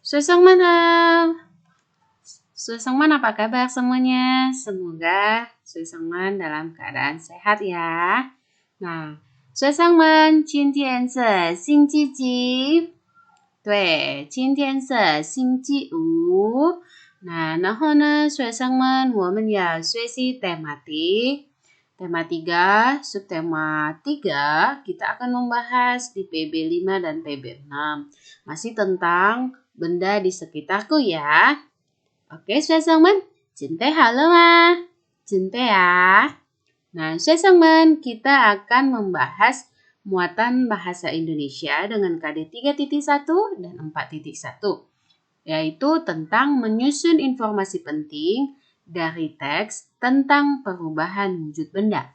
Suesangman, Suesangman apa kabar semuanya? Semoga Suesangman dalam keadaan sehat ya. Nah, Suesangman, 今天是星期几？对，今天是星期五。Nah, 然后呢，学生们，我们要学习 tematik. Tema 3, subtema 3, kita akan membahas di PB 5 dan PB 6. Masih tentang benda di sekitarku ya. Oke, 学生们，准备好了吗？准备啊。Nah, 学生们, kita akan membahas muatan bahasa Indonesia dengan KD 3.1 dan 4.1, yaitu tentang menyusun informasi penting dari teks tentang perubahan wujud benda.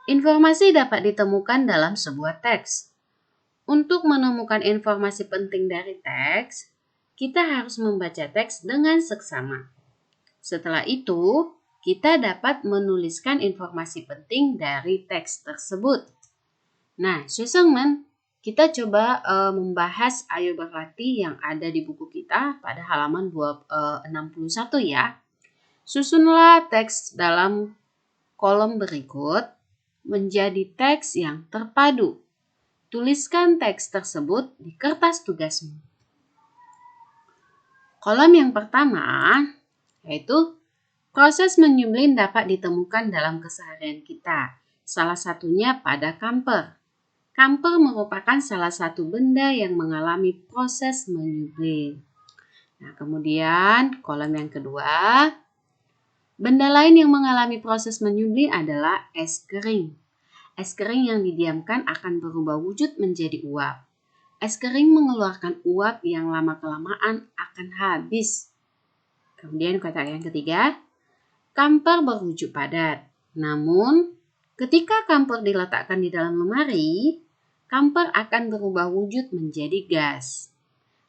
Informasi dapat ditemukan dalam sebuah teks. Untuk menemukan informasi penting dari teks, kita harus membaca teks dengan seksama. Setelah itu, kita dapat menuliskan informasi penting dari teks tersebut. Nah, 学生们, kita coba membahas ayo berlatih yang ada di buku kita pada halaman 61 ya. Susunlah teks dalam kolom berikut menjadi teks yang terpadu. Tuliskan teks tersebut di kertas tugasmu. Kolom yang pertama yaitu proses menyublin dapat ditemukan dalam keseharian kita. Salah satunya pada kamper. Kamper merupakan salah satu benda yang mengalami proses menyublin. Nah, kemudian kolom yang kedua, benda lain yang mengalami proses menyublin adalah es kering. Es kering yang didiamkan akan berubah wujud menjadi uap. Es kering mengeluarkan uap yang lama-kelamaan akan habis. Kemudian kotak yang ketiga, kamper berwujud padat. Namun, ketika kamper diletakkan di dalam lemari, kamper akan berubah wujud menjadi gas.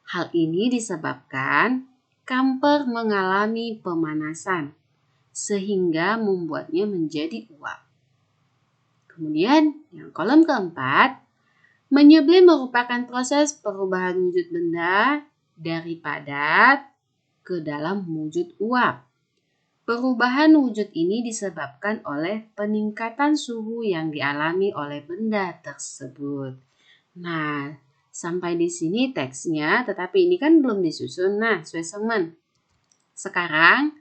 Hal ini disebabkan kamper mengalami pemanasan, sehingga membuatnya menjadi uap. Kemudian, yang kolom keempat, menyublin merupakan proses perubahan wujud benda dari padat ke dalam wujud uap. Perubahan wujud ini disebabkan oleh peningkatan suhu yang dialami oleh benda tersebut. Nah, sampai di sini teksnya, tetapi ini kan belum disusun. Nah, 学生们, sekarang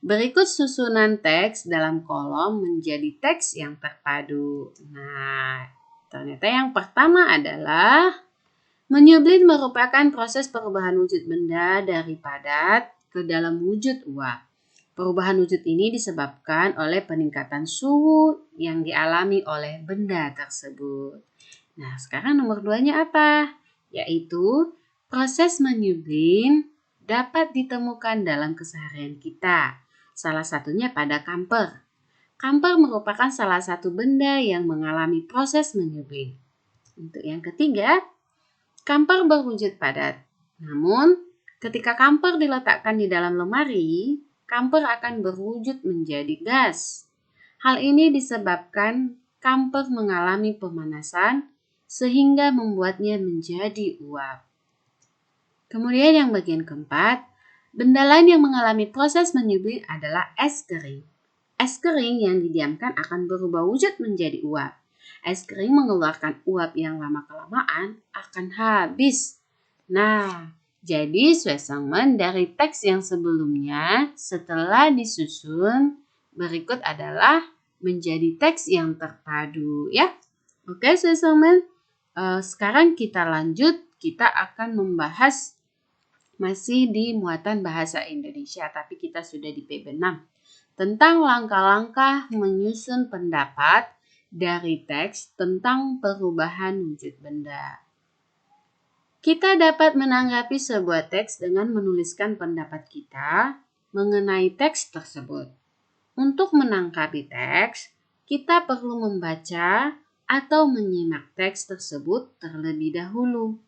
berikut susunan teks dalam kolom menjadi teks yang terpadu. Nah, ternyata yang pertama adalah menyublin merupakan proses perubahan wujud benda dari padat ke dalam wujud uap. Perubahan wujud ini disebabkan oleh peningkatan suhu yang dialami oleh benda tersebut. Nah, sekarang nomor 2-nya apa? Yaitu proses menyublin dapat ditemukan dalam keseharian kita. Salah satunya pada kamper. Kamper merupakan salah satu benda yang mengalami proses menyublin. Untuk yang ketiga, kamper berwujud padat. Namun, ketika kamper diletakkan di dalam lemari, kamper akan berwujud menjadi gas. Hal ini disebabkan kamper mengalami pemanasan sehingga membuatnya menjadi uap. Kemudian yang bagian keempat, benda lain yang mengalami proses menyublin adalah es kering. Es kering yang didiamkan akan berubah wujud menjadi uap. Es kering mengeluarkan uap yang lama-kelamaan akan habis. Nah, jadi 学生们 dari teks yang sebelumnya setelah disusun berikut adalah menjadi teks yang terpadu ya. Oke 学生们, sekarang kita lanjut, kita akan membahas masih di muatan bahasa Indonesia, tapi kita sudah di PB 6. Tentang langkah-langkah menyusun pendapat dari teks tentang perubahan wujud benda. Kita dapat menanggapi sebuah teks dengan menuliskan pendapat kita mengenai teks tersebut. Untuk menanggapi teks, kita perlu membaca atau menyimak teks tersebut terlebih dahulu.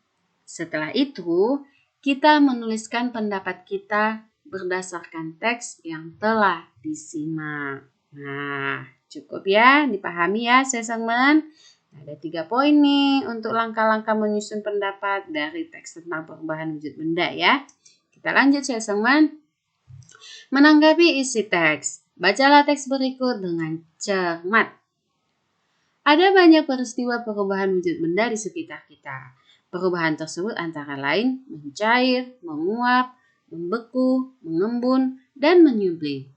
Setelah itu, kita menuliskan pendapat kita berdasarkan teks yang telah disimak. Nah, cukup ya, dipahami ya, 学生们. Ada 3 poin nih untuk langkah-langkah menyusun pendapat dari teks tentang perubahan wujud benda ya. Kita lanjut ya teman. Menanggapi isi teks, bacalah teks berikut dengan cermat. Ada banyak peristiwa perubahan wujud benda di sekitar kita. Perubahan tersebut antara lain mencair, menguap, membeku, mengembun, dan menyublim.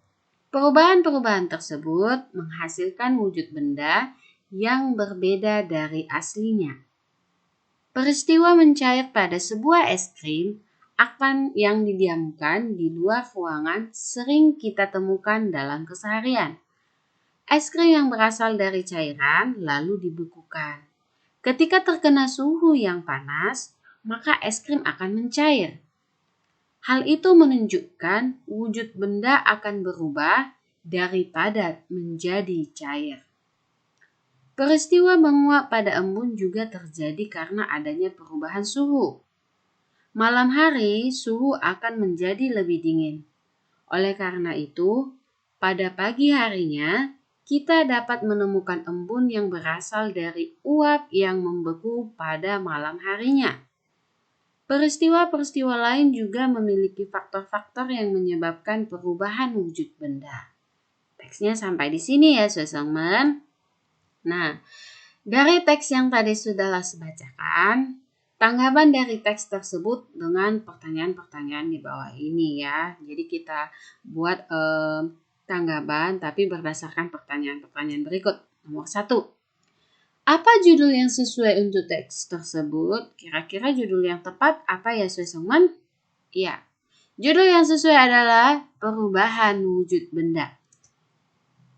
Perubahan-perubahan tersebut menghasilkan wujud benda yang berbeda dari aslinya. Peristiwa mencair pada sebuah es krim yang didiamkan di luar ruangan sering kita temukan dalam keseharian. Es krim yang berasal dari cairan lalu dibekukan. Ketika terkena suhu yang panas, maka es krim akan mencair. Hal itu menunjukkan wujud benda akan berubah dari padat menjadi cair. Peristiwa menguap pada embun juga terjadi karena adanya perubahan suhu. Malam hari, suhu akan menjadi lebih dingin. Oleh karena itu, pada pagi harinya, kita dapat menemukan embun yang berasal dari uap yang membeku pada malam harinya. Peristiwa-peristiwa lain juga memiliki faktor-faktor yang menyebabkan perubahan wujud benda. Teksnya sampai di sini ya, teman. Nah, dari teks yang tadi sudah Las bacakan, tanggapan dari teks tersebut dengan pertanyaan-pertanyaan di bawah ini ya. Jadi kita buat tanggapan tapi berdasarkan pertanyaan-pertanyaan berikut. Nomor 1. Apa judul yang sesuai untuk teks tersebut? Kira-kira judul yang tepat apa ya teman? Iya, judul yang sesuai adalah perubahan wujud benda.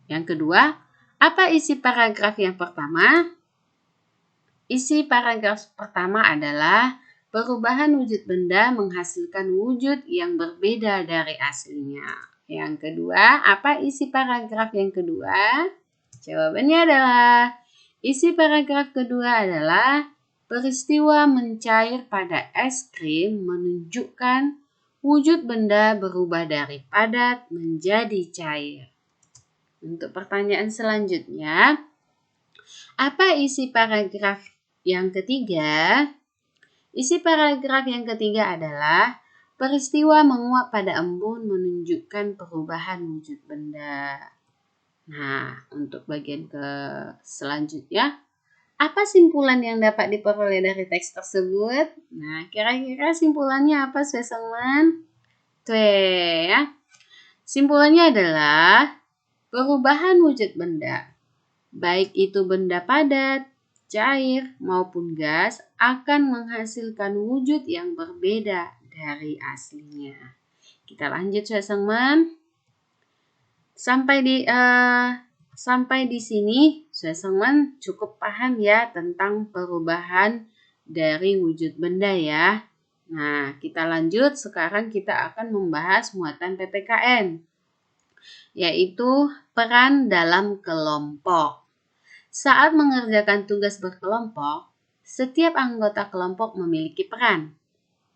Yang kedua, apa isi paragraf yang pertama? Isi paragraf pertama adalah perubahan wujud benda menghasilkan wujud yang berbeda dari aslinya. Yang kedua, apa isi paragraf yang kedua? Jawabannya adalah isi paragraf kedua adalah peristiwa mencair pada es krim menunjukkan wujud benda berubah dari padat menjadi cair. Untuk pertanyaan selanjutnya, apa isi paragraf yang ketiga? Isi paragraf yang ketiga adalah peristiwa menguap pada embun menunjukkan perubahan wujud benda. Nah, untuk bagian selanjutnya, apa simpulan yang dapat diperoleh dari teks tersebut? Nah, kira-kira simpulannya apa, teman? Tuh ya. Simpulannya adalah perubahan wujud benda, baik itu benda padat, cair, maupun gas, akan menghasilkan wujud yang berbeda dari aslinya. Kita lanjut, teman. Sampai di sini, teman cukup paham ya tentang perubahan dari wujud benda ya. Nah, kita lanjut. Sekarang kita akan membahas muatan PPKN, yaitu peran dalam kelompok. Saat mengerjakan tugas berkelompok, setiap anggota kelompok memiliki peran.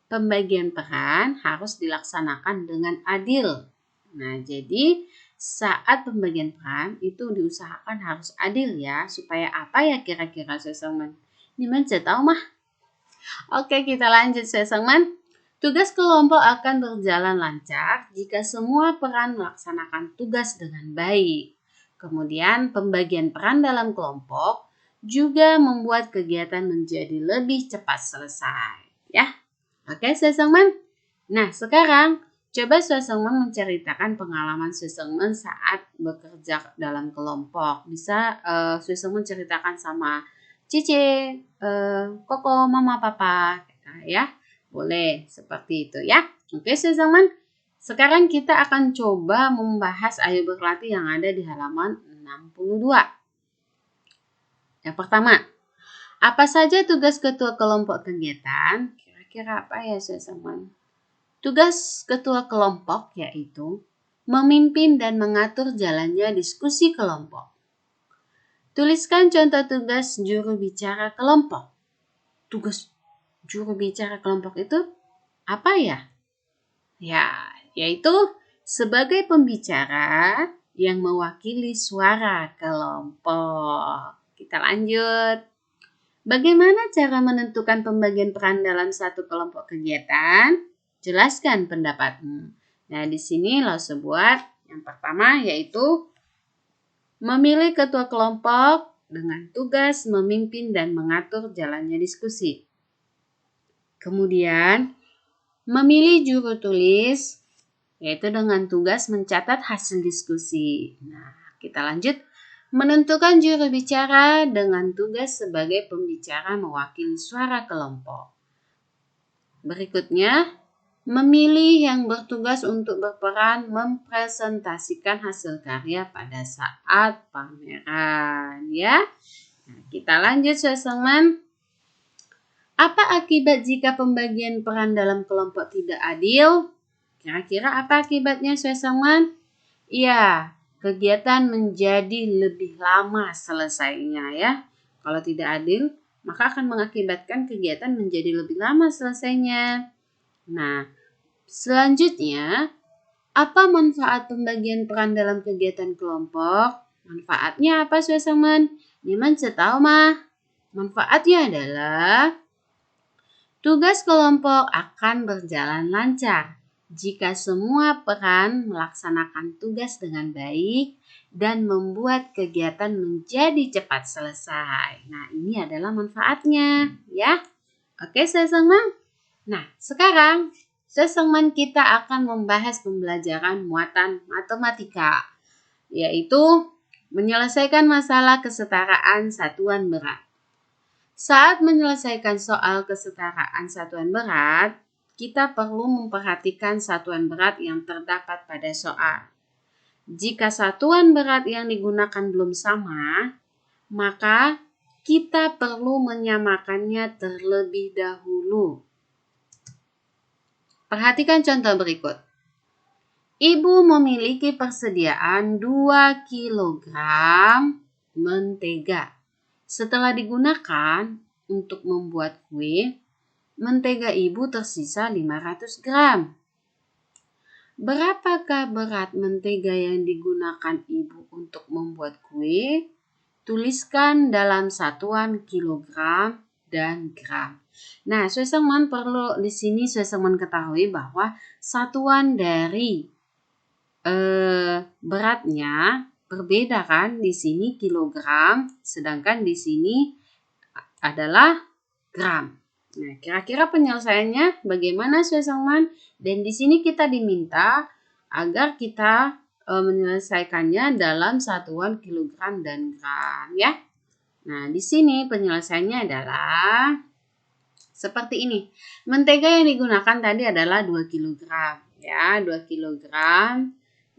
Pembagian peran harus dilaksanakan dengan adil. Nah, jadi saat pembagian peran itu diusahakan harus adil ya, supaya apa ya kira-kira teman? Ini saya tahu mah. Oke, kita lanjut teman. Tugas kelompok akan berjalan lancar jika semua peran melaksanakan tugas dengan baik. Kemudian pembagian peran dalam kelompok juga membuat kegiatan menjadi lebih cepat selesai. Ya, oke teman. Nah, sekarang coba teman menceritakan pengalaman teman saat bekerja dalam kelompok. Bisa teman ceritakan sama Cici, Koko, Mama, Papa, ya. Boleh seperti itu ya. Oke teman. Sekarang kita akan coba membahas ayo berlatih yang ada di halaman 62. Yang pertama, apa saja tugas ketua kelompok kegiatan? Kira-kira apa ya teman? Tugas ketua kelompok yaitu memimpin dan mengatur jalannya diskusi kelompok. Tuliskan contoh tugas juru bicara kelompok. Tugas juru bicara kelompok itu apa ya? Ya, yaitu sebagai pembicara yang mewakili suara kelompok. Kita lanjut. Bagaimana cara menentukan pembagian peran dalam satu kelompok kegiatan? Jelaskan pendapatmu. Nah, di sini Lause buat yang pertama yaitu memilih ketua kelompok dengan tugas memimpin dan mengatur jalannya diskusi. Kemudian, memilih juru tulis yaitu dengan tugas mencatat hasil diskusi. Nah, kita lanjut. Menentukan juru bicara dengan tugas sebagai pembicara mewakili suara kelompok. Berikutnya, memilih yang bertugas untuk berperan mempresentasikan hasil karya pada saat pameran. Ya, nah, kita lanjut teman-teman. Apa akibat jika pembagian peran dalam kelompok tidak adil? Kira-kira apa akibatnya teman-teman? Iya, kegiatan menjadi lebih lama selesainya ya. Kalau tidak adil, maka akan mengakibatkan kegiatan menjadi lebih lama selesainya. Nah, selanjutnya, apa manfaat pembagian peran dalam kegiatan kelompok? Manfaatnya apa teman-teman? Niman tahu mah? Manfaatnya adalah tugas kelompok akan berjalan lancar jika semua peran melaksanakan tugas dengan baik dan membuat kegiatan menjadi cepat selesai. Nah, ini adalah manfaatnya, ya. Oke, teman-teman. Nah, sekarang teman kita akan membahas pembelajaran muatan matematika, yaitu menyelesaikan masalah kesetaraan satuan berat. Saat menyelesaikan soal kesetaraan satuan berat, kita perlu memperhatikan satuan berat yang terdapat pada soal. Jika satuan berat yang digunakan belum sama, maka kita perlu menyamakannya terlebih dahulu. Perhatikan contoh berikut. Ibu memiliki persediaan 2 kg mentega. Setelah digunakan untuk membuat kue, mentega ibu tersisa 500 gram. Berapakah berat mentega yang digunakan ibu untuk membuat kue? Tuliskan dalam satuan kilogram dan gram. Nah, teman perlu di sini teman ketahui bahwa satuan dari beratnya berbeda kan, di sini kilogram, sedangkan di sini adalah gram. Nah, kira-kira penyelesaiannya bagaimana teman-teman? Dan di sini kita diminta agar kita menyelesaikannya dalam satuan kilogram dan gram ya. Nah, di sini penyelesaiannya adalah seperti ini. Mentega yang digunakan tadi adalah 2 kg ya, 2 kg.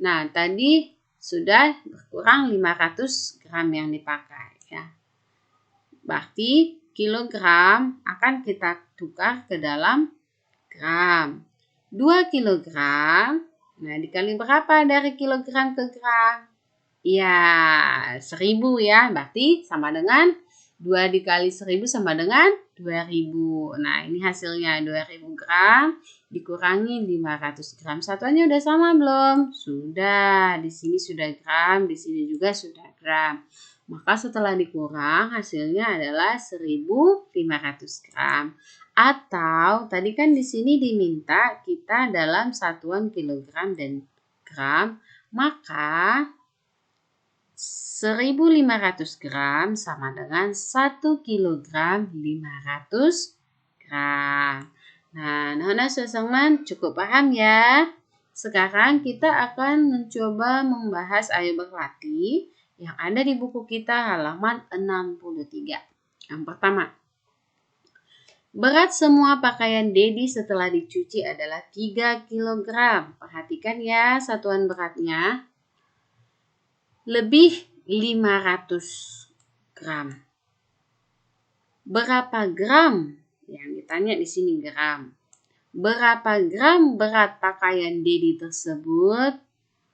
Nah, tadi sudah berkurang 500 gram yang dipakai ya. Berarti kilogram akan kita tukar ke dalam gram. 2 kilogram, nah dikali berapa dari kilogram ke gram? Ya, 1000 ya, berarti sama dengan 2 dikali 1000 sama dengan 2000. Nah, ini hasilnya 2000 gram dikurangi 500 gram. Satuannya udah sama belum? Sudah. Di sini sudah gram, di sini juga sudah gram. Maka setelah dikurang hasilnya adalah 1500 gram. Atau tadi kan di sini diminta kita dalam satuan kilogram dan gram, maka 1500 gram sama dengan 1 kilogram 500 gram. Nah, teman-teman cukup paham ya? Sekarang kita akan mencoba membahas ayo berlatih yang ada di buku kita halaman 63. Yang pertama, berat semua pakaian Dedi setelah dicuci adalah 3 kg. Perhatikan ya satuan beratnya. Lebih 500 gram. Berapa gram? Yang ditanya di sini gram. Berapa gram berat pakaian Dedi tersebut?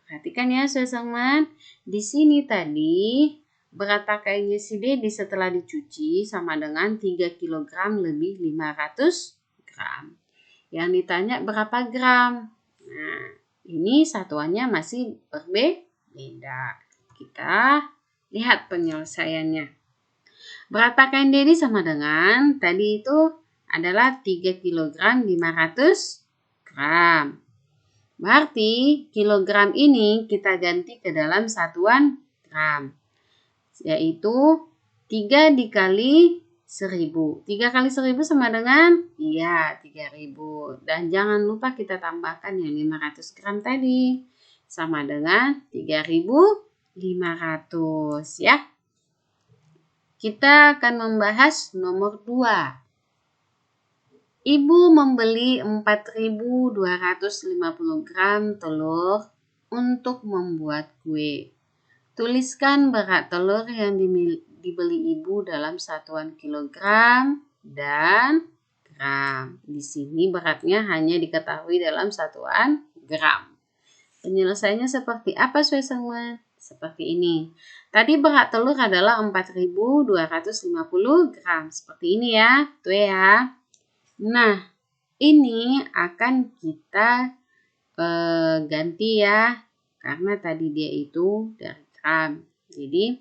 Perhatikan ya teman-teman. Di sini tadi berat pakaiannya si Dedi setelah dicuci sama dengan 3 kg lebih 500 gram. Yang ditanya berapa gram? Nah, ini satuannya masih berbeda. Kita lihat penyelesaiannya. Berat pakaian Dedi sama dengan tadi itu adalah 3 kg 500 gram. Berarti kilogram ini kita ganti ke dalam satuan gram. Yaitu 3 dikali 1000. 3 kali 1000 sama dengan? Iya, 3000. Dan jangan lupa kita tambahkan yang 500 gram tadi. Sama dengan 3500 ya. Kita akan membahas nomor 2. Ibu membeli 4250 gram telur untuk membuat kue. Tuliskan berat telur yang dibeli ibu dalam satuan kilogram dan gram. Di sini beratnya hanya diketahui dalam satuan gram. Penyelesaiannya seperti apa, Swesengan? Seperti ini. Tadi berat telur adalah 4250 gram. Seperti ini ya. Tuh ya. Nah, ini akan kita ganti ya. Karena tadi dia itu dari gram. Jadi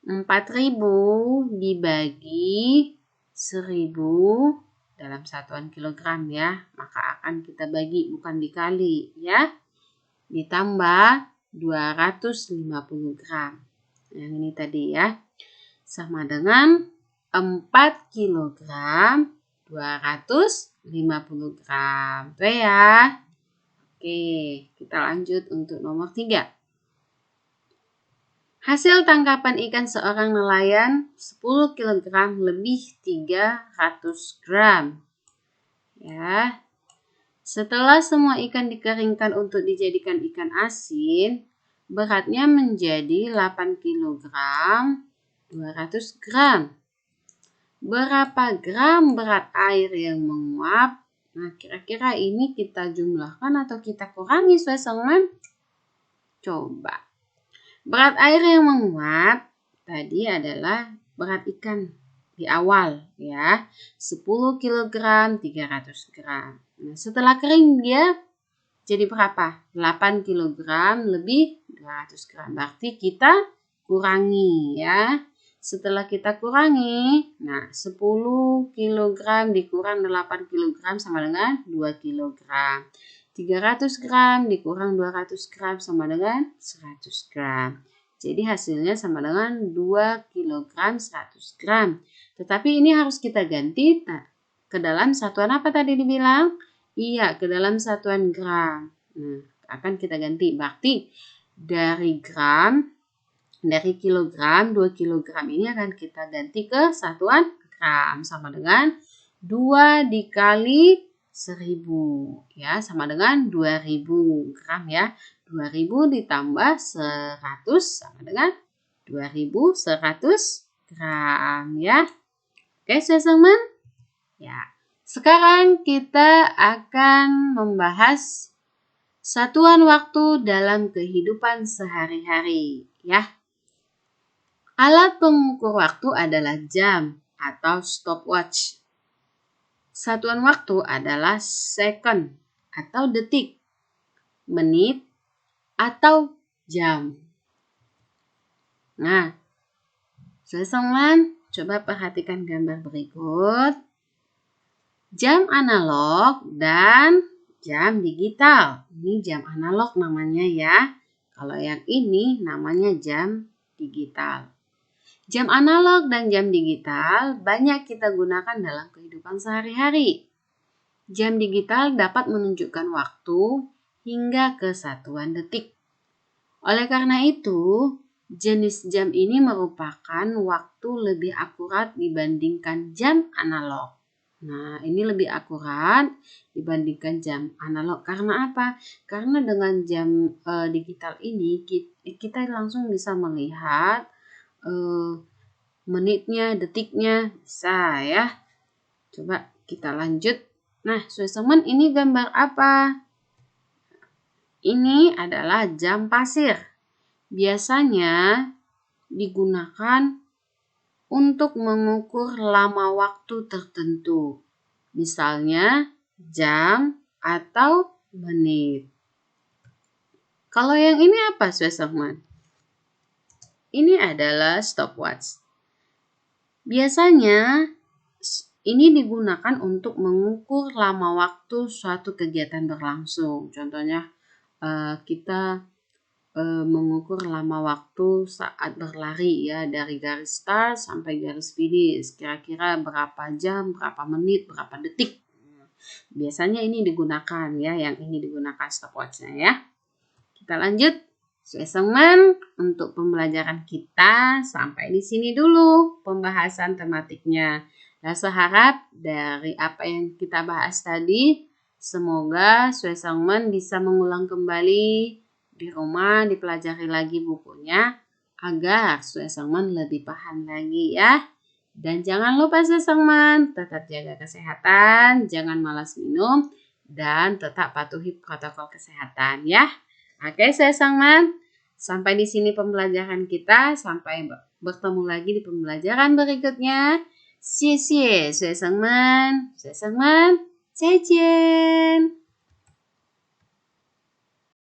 4000 dibagi 1000 dalam satuan kilogram ya. Maka akan kita bagi, bukan dikali ya. Ditambah 250 gram. Yang ini tadi ya. Sama dengan 4 kilogram 250 gram. Tuh ya. Oke, kita lanjut untuk nomor 3. Hasil tangkapan ikan seorang nelayan 10 kg lebih 300 gram. Ya. Setelah semua ikan dikeringkan untuk dijadikan ikan asin, beratnya menjadi 8 kg 200 gram. Berapa gram berat air yang menguap? Nah, kira-kira ini kita jumlahkan atau kita kurangi, Swesengan? Coba. Berat air yang menguap tadi adalah berat ikan di awal ya. 10 kg 300 gram. Nah, setelah kering dia jadi berapa? 8 kg lebih 200 gram. Berarti kita kurangi ya. Setelah kita kurangi, nah 10 kg dikurang 8 kg sama dengan 2 kg. 300 gram dikurang 200 gram sama dengan 100 gram. Jadi hasilnya sama dengan 2 kg 100 gram. Tetapi ini harus kita ganti ke dalam satuan apa tadi dibilang? Iya, ke dalam satuan gram. Nah, akan kita ganti. Berarti dari kilogram, 2 kilogram ini akan kita ganti ke satuan gram. Sama dengan 2 dikali 1000. Ya, sama dengan 2000 gram ya. 2000 ditambah 100 sama dengan 2100 gram ya. Oke, Swesengan? Ya. Sekarang kita akan membahas satuan waktu dalam kehidupan sehari-hari ya. Alat pengukur waktu adalah jam atau stopwatch. Satuan waktu adalah second atau detik, menit atau jam. Nah, Swesengan, coba perhatikan gambar berikut. Jam analog dan jam digital. Ini jam analog namanya ya. Kalau yang ini namanya jam digital. Jam analog dan jam digital banyak kita gunakan dalam kehidupan sehari-hari. Jam digital dapat menunjukkan waktu hingga ke satuan detik. Oleh karena itu, jenis jam ini merupakan waktu lebih akurat dibandingkan jam analog. Nah, ini lebih akurat dibandingkan jam analog. Karena apa? Karena dengan jam digital ini kita langsung bisa melihat menitnya, detiknya, bisa ya. Coba kita lanjut. Nah, Swesengan, ini gambar apa? Ini adalah jam pasir. Biasanya digunakan untuk mengukur lama waktu tertentu. Misalnya jam atau menit. Kalau yang ini apa, Swesengan? Ini adalah stopwatch. Biasanya ini digunakan untuk mengukur lama waktu suatu kegiatan berlangsung. Contohnya kita mengukur lama waktu saat berlari ya, dari garis start sampai garis finish. Kira-kira berapa jam, berapa menit, berapa detik. Biasanya ini digunakan ya, yang ini digunakan stopwatch-nya ya. Kita lanjut. Teman, untuk pembelajaran kita sampai di sini dulu pembahasan tematiknya. Nah, seharap dari apa yang kita bahas tadi, semoga teman bisa mengulang kembali di rumah, dipelajari lagi bukunya agar teman lebih paham lagi ya. Dan jangan lupa teman tetap jaga kesehatan, jangan malas minum, dan tetap patuhi protokol kesehatan ya. Oke, teman, sampai di sini pembelajaran kita. Sampai bertemu lagi di pembelajaran berikutnya. 谢谢学生们，再见。